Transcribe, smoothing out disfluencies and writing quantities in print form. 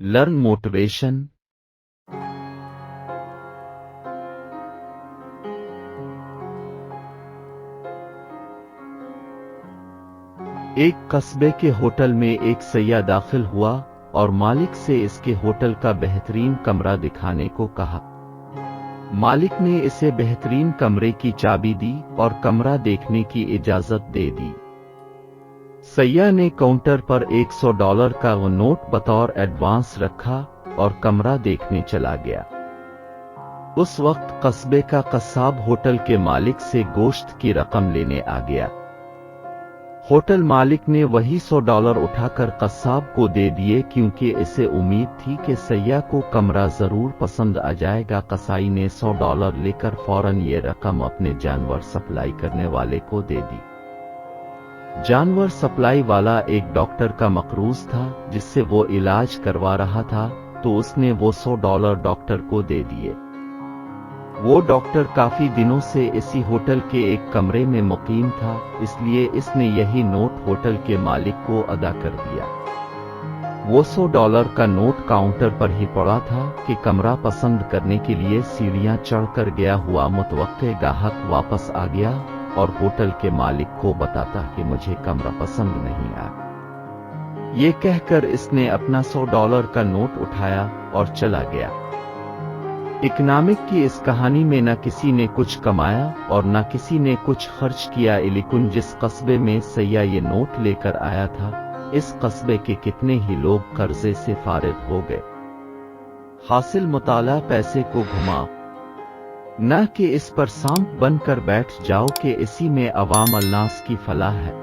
Learn motivation. एक कस्बे के होटल में एक सैय्याह दाखिल हुआ और मालिक से इसके होटल का बेहतरीन कमरा दिखाने को कहा। मालिक ने इसे बेहतरीन कमरे की चाबी दी और कमरा देखने की इजाजत दे दी। सैय्याह ने काउंटर पर $100 का वो नोट बतौर एडवांस रखा और कमरा देखने चला गया। उस वक्त कस्बे का कस्साब होटल के मालिक से गोश्त की रकम लेने आ गया। होटल मालिक ने वही $100 उठाकर कस्साब को दे दिए क्योंकि इसे उम्मीद थी कि सैय्याह को कमरा जरूर पसंद आ जाएगा। कसाई ने $100 लेकर फौरन ये रकम अपने जानवर सप्लाई करने वाले को दे दी। जानवर सप्लाई वाला एक डॉक्टर का मकरूज था जिससे वो इलाज करवा रहा था, तो उसने वो $100 डॉक्टर को दे दिए। वो डॉक्टर काफी दिनों से इसी होटल के एक कमरे में मुकीम था, इसलिए इसने यही नोट होटल के मालिक को अदा कर दिया। वो $100 का नोट काउंटर पर ही पड़ा था कि कमरा पसंद करने के लिए सीढ़ियां चढ़कर गया हुआ मुतवक्के ग्राहक वापस आ गया और होटल के मालिक को बताता कि मुझे कमरा पसंद नहीं आया। ये कहकर इसने अपना $100 का नोट उठाया और चला गया। इकनॉमिक की इस कहानी में न किसी ने कुछ कमाया और न किसी ने कुछ खर्च किया, लेकिन जिस कस्बे में सैय्याह ये नोट लेकर आया था, इस कस्बे के कितने ही लोग कर्जे से फारिग हो गए। हासिल मुताला पैसे को घुमा, न कि इस पर सांप बनकर बैठ जाओ कि इसी में अवाम अल्नास की फलाह है।